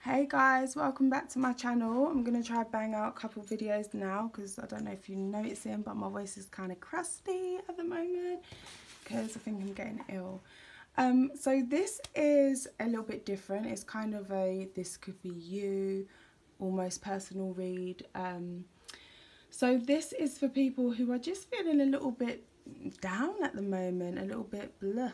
Hey guys, welcome back to my channel. I'm going to try bang out a couple videos now because I don't know if you're noticing, but my voice is kind of crusty at the moment because I think I'm getting ill. So this is a little bit different. It's kind of a this could be you, almost personal read. So this is for people who are just feeling a little bit down at the moment, a little bit blah,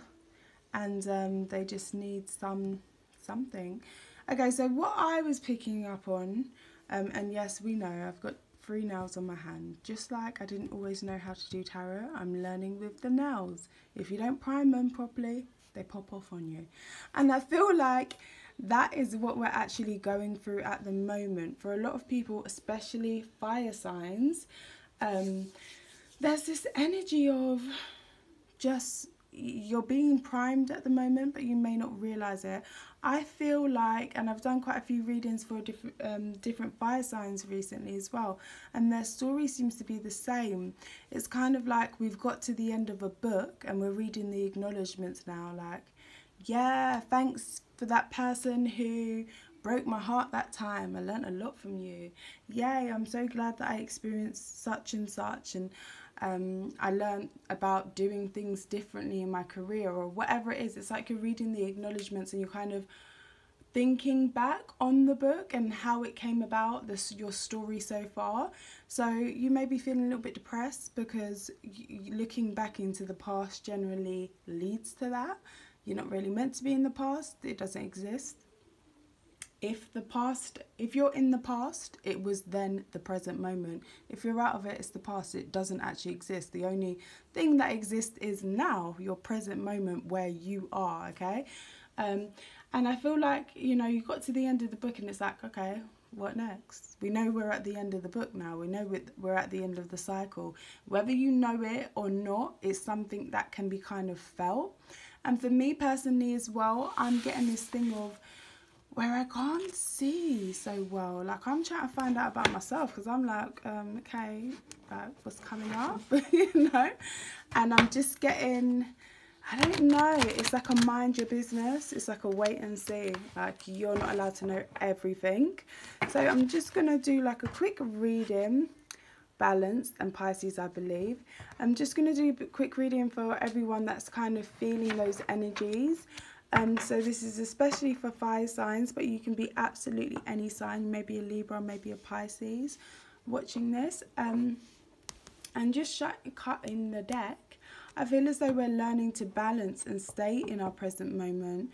and they just need something. Okay, so what I was picking up on, and yes, we know I've got 3 nails on my hand. Just like I didn't always know how to do tarot, I'm learning with the nails. If you don't prime them properly, they pop off on you. And I feel like that is what we're actually going through at the moment. For a lot of people, especially fire signs, there's this energy of just you're being primed at the moment, but you may not realize it. I feel like, and I've done quite a few readings for different fire signs recently as well, and their story seems to be the same. It's kind of like we've got to the end of a book and we're reading the acknowledgements now, like, yeah, thanks for that person who broke my heart that time. I learnt a lot from you. Yay, I'm so glad that I experienced such and such, and I learned about doing things differently in my career, or whatever it is. It's like you're reading the acknowledgements and you're kind of thinking back on the book and how it came about, your story so far. So you may be feeling a little bit depressed because looking back into the past generally leads to that. You're not really meant to be in the past. It doesn't exist. If you're in the past, it was then the present moment. If you're out of it, it's the past. It doesn't actually exist. The only thing that exists is now, your present moment where you are, okay? And I feel like, you know, you got to the end of the book and it's like, okay, what next? We know we're at the end of the book now. We know we're at the end of the cycle. Whether you know it or not, it's something that can be kind of felt. And for me personally as well, I'm getting this thing of where I can't see so well. Like, I'm trying to find out about myself because I'm like, okay, what's coming up, you know? And I'm just getting, I don't know, it's like a mind your business. It's like a wait and see. Like, you're not allowed to know everything. So I'm just going to do like a quick reading, balanced and Pisces, I believe. I'm just going to do a quick reading for everyone that's kind of feeling those energies. So this is especially for fire signs, but you can be absolutely any sign, maybe a Libra, maybe a Pisces, watching this. And just cutting the deck, I feel as though we're learning to balance and stay in our present moment,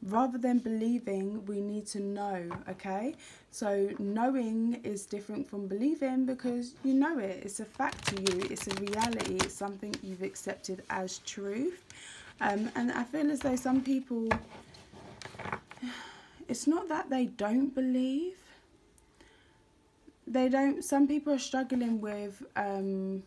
rather than believing. We need to know, okay? So knowing is different from believing because you know it. It's a fact to you. It's a reality. It's something you've accepted as truth. And I feel as though some people, it's not that they don't believe. Some people are struggling with, you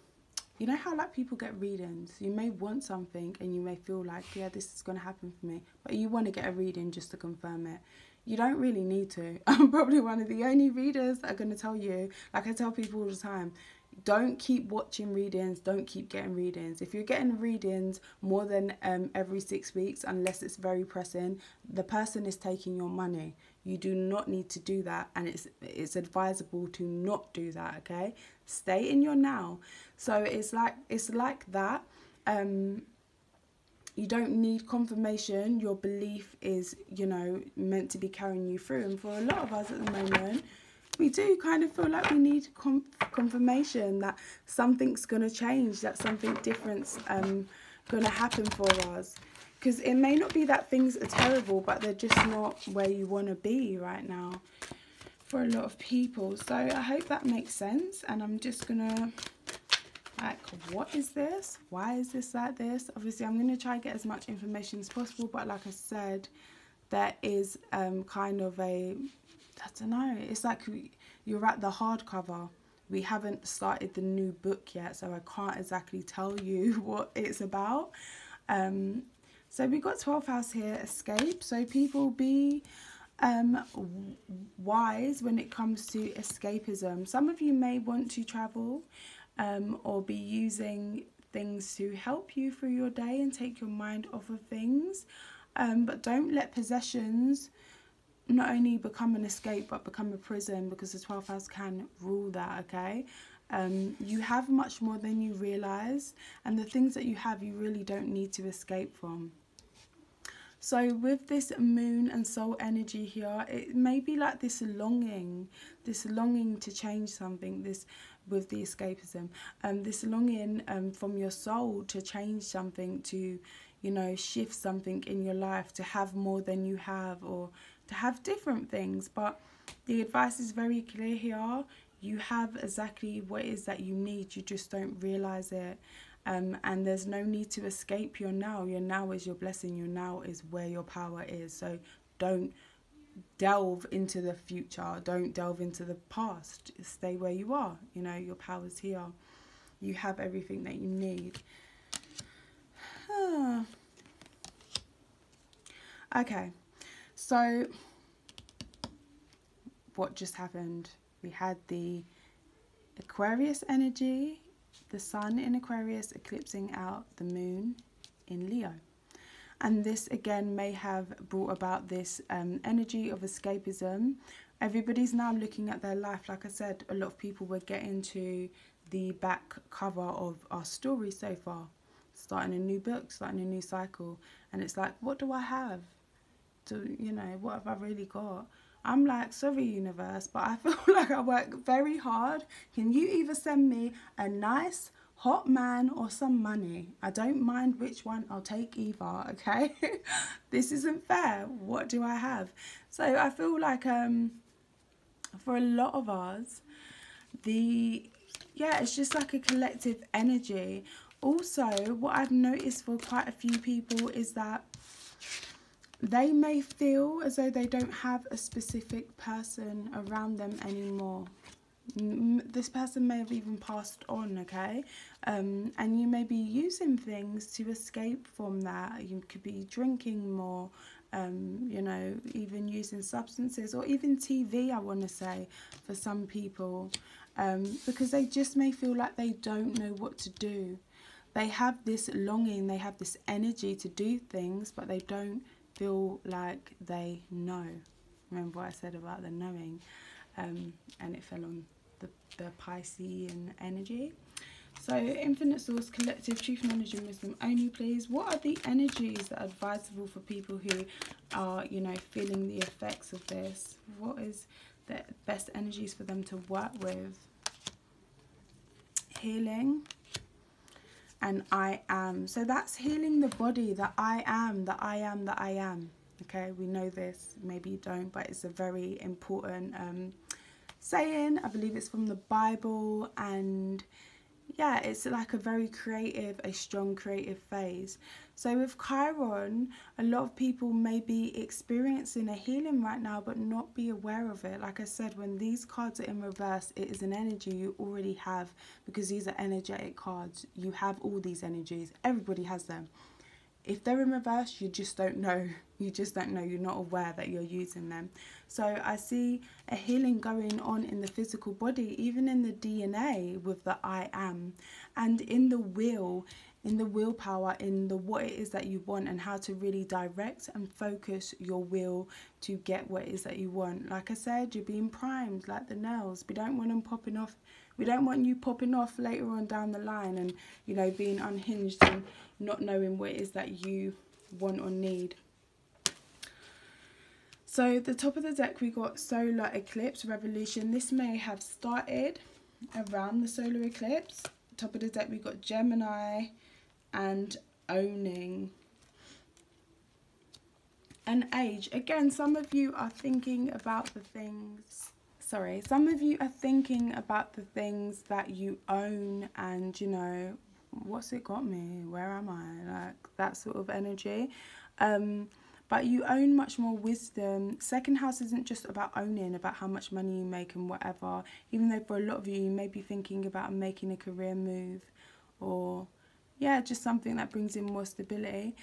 know how like people get readings. You may want something and you may feel like, yeah, this is going to happen for me. But you want to get a reading just to confirm it. You don't really need to. I'm probably one of the only readers that are going to tell you, like I tell people all the time, don't keep watching readings, don't keep getting readings. If you're getting readings more than every 6 weeks, unless it's very pressing, the person is taking your money. You do not need to do that, and it's advisable to not do that, okay? Stay in your now. So it's like that. You don't need confirmation. Your belief is, you know, meant to be carrying you through. And for a lot of us at the moment, we do kind of feel like we need confirmation that something's going to change, that something different's going to happen for us. Because it may not be that things are terrible, but they're just not where you want to be right now for a lot of people. So I hope that makes sense. And I'm just going to, like, what is this? Why is this like this? Obviously, I'm going to try to get as much information as possible. But like I said, there is kind of a, I don't know, it's like you're at the hardcover. We haven't started the new book yet, so I can't exactly tell you what it's about. So we got 12th house here, escape. So people, be wise when it comes to escapism. Some of you may want to travel or be using things to help you through your day and take your mind off of things. But don't let possessions not only become an escape but become a prison, because the 12th house can rule that, okay? You have much more than you realize, and the things that you have, you really don't need to escape from. So with this moon and soul energy here, it may be like this longing to change something, this with the escapism, this longing from your soul to change something, to, you know, shift something in your life, to have more than you have, or to have different things. But the advice is very clear here. You have exactly what it is that you need, you just don't realize it. And there's no need to escape your now. Your now is your blessing. Your now is where your power is. So don't delve into the future. Don't delve into the past. Stay where you are. You know, your power's here. You have everything that you need. Okay, so what just happened? We had the Aquarius energy, the sun in Aquarius eclipsing out the moon in Leo. And this again may have brought about this energy of escapism. Everybody's now looking at their life. Like I said, a lot of people were getting to the back cover of our story so far. Starting a new book, starting a new cycle. And it's like, what do I have? You know, what have I really got? I'm like, sorry universe, but I feel like I work very hard. Can you either send me a nice hot man or some money? I don't mind which one, I'll take either, okay? This isn't fair. What do I have? So I feel like for a lot of us, it's just like a collective energy. Also, what I've noticed for quite a few people is that they may feel as though they don't have a specific person around them anymore. This person may have even passed on, okay? And you may be using things to escape from that. You could be drinking more, you know, even using substances, or even TV, I want to say, for some people, because they just may feel like they don't know what to do. They have this longing, they have this energy to do things, but they don't feel like they know. Remember what I said about the knowing, and it fell on the Piscean energy. So infinite source, collective, truth, knowledge and wisdom only, please. What are the energies that are advisable for people who are, you know, feeling the effects of this? What is the best energies for them to work with? Healing and I am. So that's healing the body, the I am, the I am, the I am. Okay, we know this, maybe you don't, but it's a very important saying. I believe it's from the Bible, and yeah, it's like a very creative, a strong creative phase. So with Chiron, a lot of people may be experiencing a healing right now but not be aware of it. Like I said, when these cards are in reverse, it is an energy you already have, because these are energetic cards. You have all these energies. Everybody has them. If they're in reverse, you just don't know. You just don't know. You're not aware that you're using them. So I see a healing going on in the physical body, even in the DNA with the I am, and in the will, in the willpower, in the what it is that you want, and how to really direct and focus your will to get what it is that you want. Like I said, you're being primed like the nails. We don't want them popping off. We don't want you popping off later on down the line and, you know, being unhinged and not knowing what it is that you want or need. So the top of the deck, we got solar eclipse, revolution. This may have started around the solar eclipse. Top of the deck, we got Gemini and owning. And age. Again, some of you are thinking about the things... Sorry, some of you are thinking about the things that you own and, you know, what's it got me? Where am I? Like that sort of energy. But you own much more wisdom. Second house isn't just about owning, about how much money you make and whatever. Even though for a lot of you, you may be thinking about making a career move, or, yeah, just something that brings in more stability.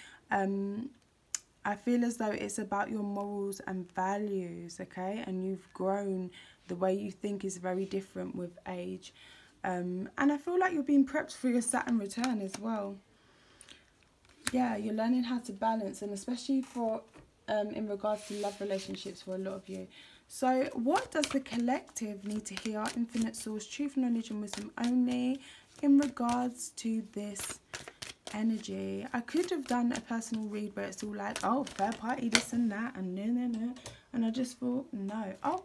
I feel as though it's about your morals and values, okay? And you've grown. The way you think is very different with age. And I feel like you're being prepped for your Saturn return as well. Yeah, you're learning how to balance, and especially for in regards to love relationships for a lot of you. So what does the collective need to hear? Infinite source, truth, knowledge and wisdom only in regards to this energy. I could have done a personal read where it's all like, oh, third party, this and that, and no. And I just thought, no. Oh,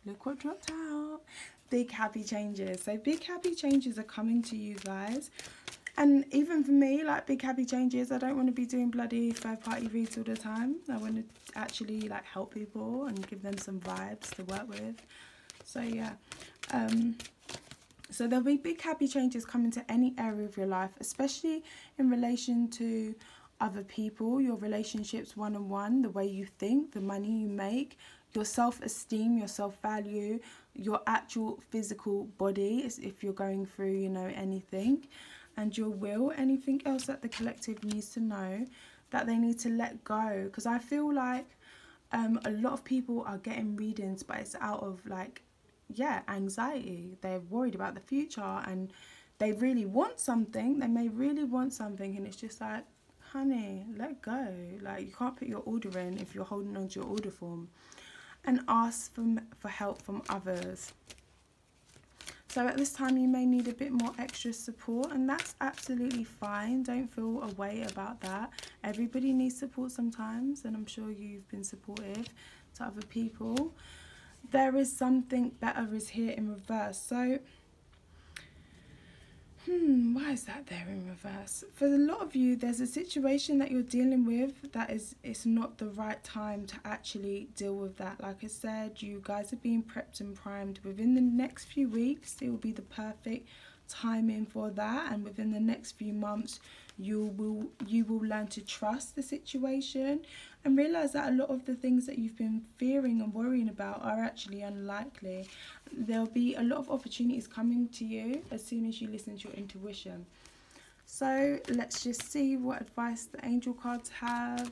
look what dropped out. Big happy changes. So big happy changes are coming to you guys. And even for me, like big happy changes, I don't want to be doing bloody third party reads all the time. I want to actually like help people and give them some vibes to work with. So yeah, so there'll be big happy changes coming to any area of your life, especially in relation to other people, your relationships one-on-one, the way you think, the money you make, your self-esteem, your self-value, your actual physical body, as if you're going through, you know, anything, and your will, anything else that the collective needs to know that they need to let go. Because I feel like a lot of people are getting readings, but it's out of like, yeah, anxiety. They're worried about the future and they really want something. They may really want something, and it's just like, honey, let go. Like, you can't put your order in if you're holding on to your order form. And ask for help from others. So at this time you may need a bit more extra support, and that's absolutely fine. Don't feel a way about that. Everybody needs support sometimes, and I'm sure you've been supportive to other people. There is something better is here in reverse. So why is that there in reverse? For a lot of you, there's a situation that you're dealing with that it's not the right time to actually deal with that. Like I said, you guys are being prepped and primed. Within the next few weeks, it will be the perfect timing for that, and within the next few months you will learn to trust the situation and realize that a lot of the things that you've been fearing and worrying about are actually unlikely. There'll be a lot of opportunities coming to you as soon as you listen to your intuition. So let's just see what advice the angel cards have.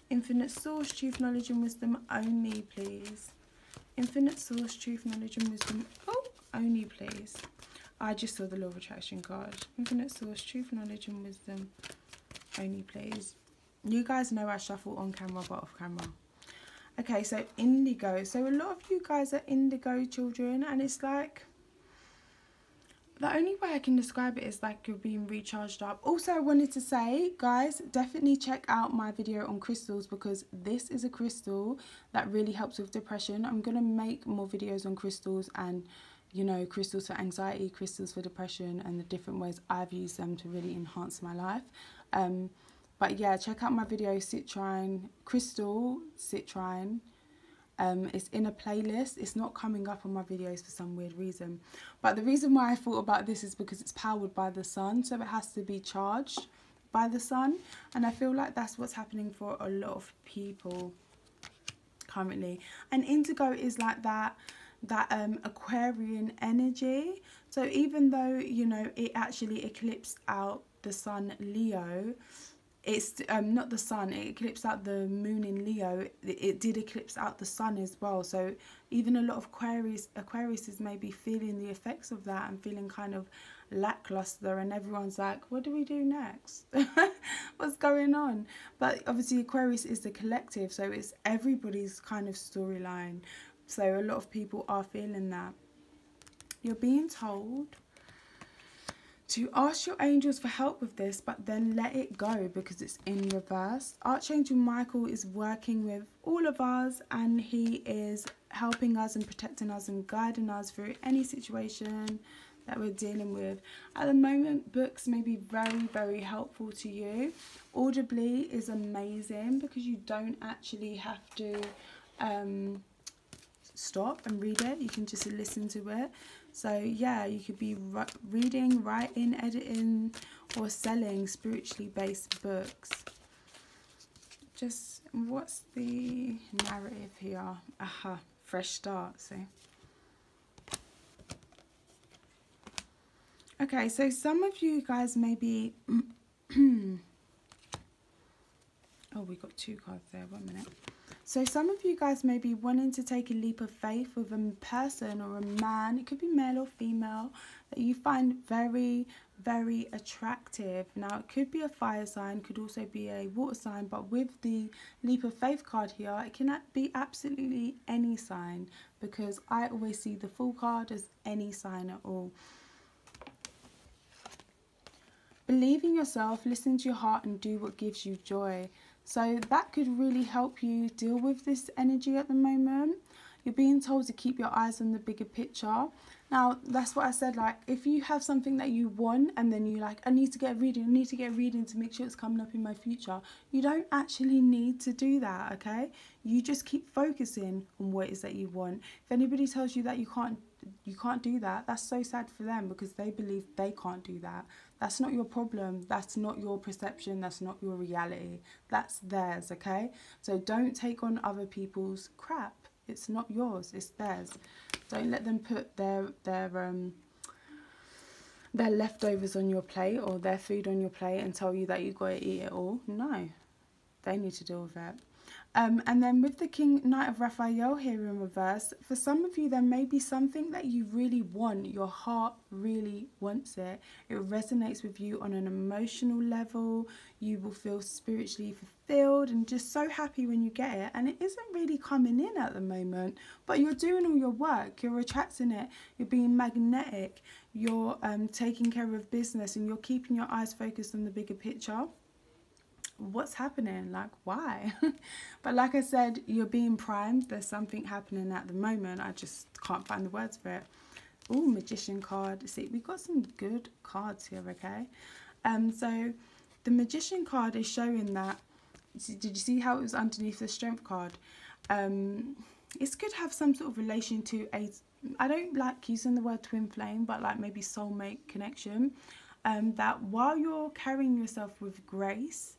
Infinite source, truth, knowledge and wisdom only, please. Infinite source, truth, knowledge and wisdom only, please. I just saw the law of attraction card. Infinite source, truth, knowledge and wisdom only, please. You guys know I shuffle on camera but off camera. Okay, so indigo. So a lot of you guys are indigo children, and it's like, the only way I can describe it is like you're being recharged up. Also, I wanted to say, guys, definitely check out my video on crystals, because this is a crystal that really helps with depression. I'm going to make more videos on crystals and, you know, crystals for anxiety, crystals for depression, and the different ways I've used them to really enhance my life. But yeah, check out my video, Citrine, Crystal Citrine. It's in a playlist. It's not coming up on my videos for some weird reason. But the reason why I thought about this is because it's powered by the sun, so it has to be charged by the sun. And I feel like that's what's happening for a lot of people currently. And indigo is like that Aquarian energy. So even though, you know, it actually eclipsed out the sun Leo, it's not the sun, it eclipsed out the moon in Leo, it did eclipse out the sun as well. So even a lot of Aquariuses may be feeling the effects of that and feeling kind of lackluster, and everyone's like, what do we do next? What's going on? But obviously Aquarius is the collective, so it's everybody's kind of storyline. So a lot of people are feeling that. You're being told to ask your angels for help with this, but then let it go because it's in reverse. Archangel Michael is working with all of us, and he is helping us and protecting us and guiding us through any situation that we're dealing with. At the moment, books may be very, very helpful to you. Audibly is amazing because you don't actually have to stop and read it. You can just listen to it. So yeah, you could be reading, writing, editing, or selling spiritually based books. Just, what's the narrative here? Aha, fresh start, see. Okay, so some of you guys may be oh, we got two cards there, 1 minute. So some of you guys may be wanting to take a leap of faith with a person or a man, it could be male or female, that you find very, very attractive. Now it could be a fire sign, could also be a water sign, but with the leap of faith card here, it can be absolutely any sign, because I always see the full card as any sign at all. Believe in yourself, listen to your heart and do what gives you joy. So that could really help you deal with this energy at the moment. You're being told to keep your eyes on the bigger picture. Now, that's what I said, like, if you have something that you want and then you're like, I need to get a reading to make sure it's coming up in my future. You don't actually need to do that, okay? You just keep focusing on what it is that you want. If anybody tells you that you can't do that, that's so sad for them, because they believe they can't do that. That's not your problem. That's not your perception. That's not your reality. That's theirs, okay? So don't take on other people's crap. It's not yours, it's theirs. Don't let them put their leftovers on your plate or their food on your plate and tell you that you've got to eat it all. No, they need to deal with it. And then with the Knight of Raphael here in reverse, for some of you there may be something that you really want. Your heart really wants it. It resonates with you on an emotional level. You will feel spiritually fulfilled and just so happy when you get it. And it isn't really coming in at the moment, but you're doing all your work. You're attracting it. You're being magnetic. You're taking care of business, and you're keeping your eyes focused on the bigger picture. What's happening? Like, why? But like I said, you're being primed. There's something happening at the moment. I just can't find the words for it. Oh, Magician card. See, we've got some good cards here, okay? So the Magician card is showing that, did you see how it was underneath the Strength card? It's good to have some sort of relation to a, I don't like using the word twin flame, but like maybe soulmate connection. That while you're carrying yourself with grace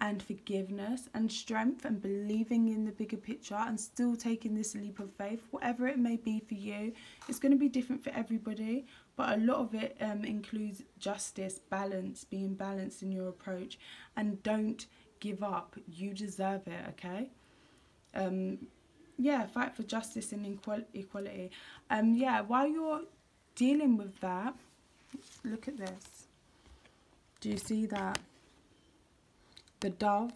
and forgiveness and strength and believing in the bigger picture and still taking this leap of faith, whatever it may be for you, it's going to be different for everybody, but a lot of it includes justice, balance, being balanced in your approach, and don't give up. You deserve it, okay? Yeah, fight for justice and equality. Yeah, while you're dealing with that, look at this. Do you see that? The dove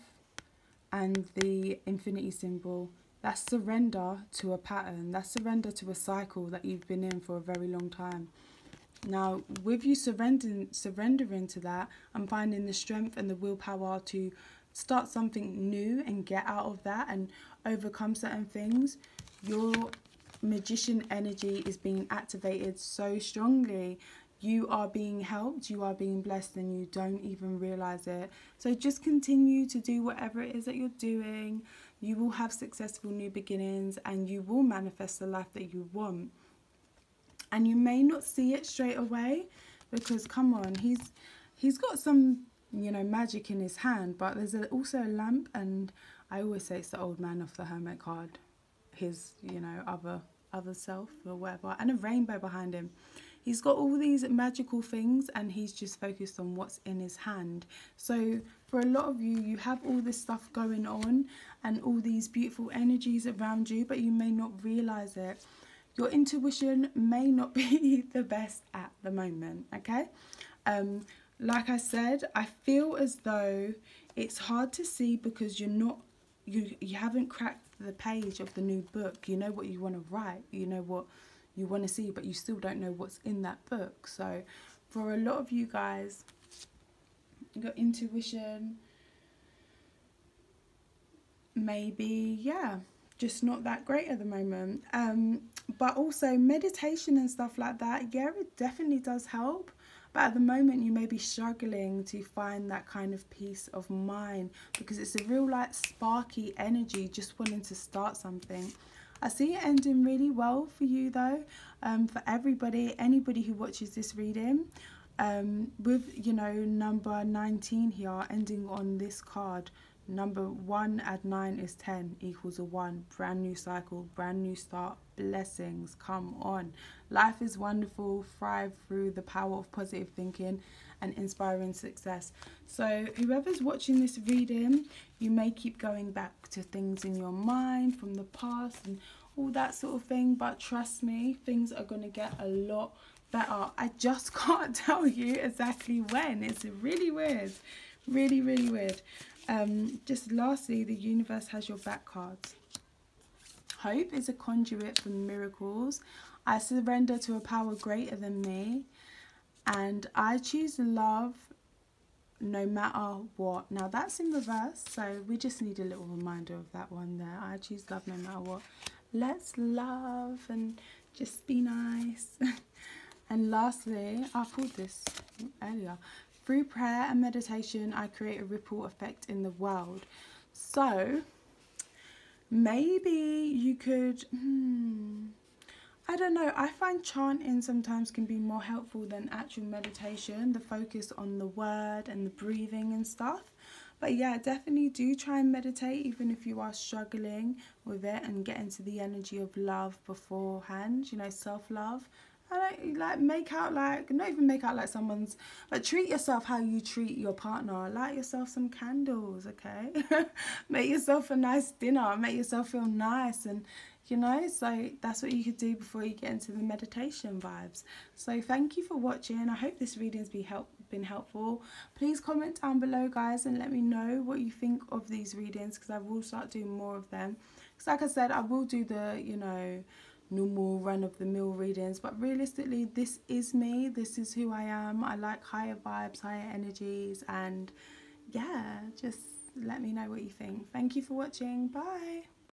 and the infinity symbol. That's surrender to a pattern. That's surrender to a cycle that you've been in for a very long time. Now, with you surrendering to that, I'm finding the strength and the willpower to start something new and get out of that and overcome certain things. Your magician energy is being activated so strongly. You are being helped, you are being blessed, and you don't even realize it. So just continue to do whatever it is that you're doing. You will have successful new beginnings, and you will manifest the life that you want. And you may not see it straight away, because come on, he's got some, you know, magic in his hand, but there's also a lamp, and I always say it's the old man off the Hermit card, his, you know, other self or whatever, and a rainbow behind him. He's got all these magical things, and he's just focused on what's in his hand. So for a lot of you, you have all this stuff going on and all these beautiful energies around you, but you may not realize it. Your intuition may not be the best at the moment, okay? Like I said, I feel as though it's hard to see because you haven't cracked the page of the new book. You know what you want to write, you know what you want to see, but you still don't know what's in that book. So for a lot of you guys, your intuition maybe, yeah, just not that great at the moment. But also meditation and stuff like that, yeah, it definitely does help. But at the moment, you may be struggling to find that kind of peace of mind, because it's a real like sparky energy, just wanting to start something. I see it ending really well for you though, for everybody, anybody who watches this reading, with, you know, number 19 here, ending on this card, Number 1 add 9 is 10 equals a 1. Brand new cycle, brand new start, blessings, come on. Life is wonderful, thrive through the power of positive thinking and inspiring success. So whoever's watching this reading, you may keep going back to things in your mind from the past and all that sort of thing, but trust me, things are going to get a lot better. I just can't tell you exactly when. It's really weird, really weird. Just lastly, the universe has your back cards. Hope is a conduit for miracles. I surrender to a power greater than me, and I choose love no matter what. Now that's in reverse, so we just need a little reminder of that one there. I choose love no matter what. Let's love and just be nice. And lastly, I pulled this earlier. Through prayer and meditation, I create a ripple effect in the world. So maybe you could, I don't know, I find chanting sometimes can be more helpful than actual meditation, the focus on the word and the breathing and stuff. But yeah, definitely do try and meditate, even if you are struggling with it, and get into the energy of love beforehand, you know, self-love. I don't like make out like, not even make out like someone's, but treat yourself how you treat your partner. Light yourself some candles, okay? Make yourself a nice dinner, make yourself feel nice, and you know, so that's what you could do before you get into the meditation vibes. So thank you for watching. I hope this reading's been helpful. Please comment down below, guys, and let me know what you think of these readings, because I will start doing more of them. Because like I said, I will do the, you know, normal run-of-the-mill readings, but realistically, this is me, this is who I am. I like higher vibes, higher energies, and yeah, just let me know what you think. Thank you for watching. Bye.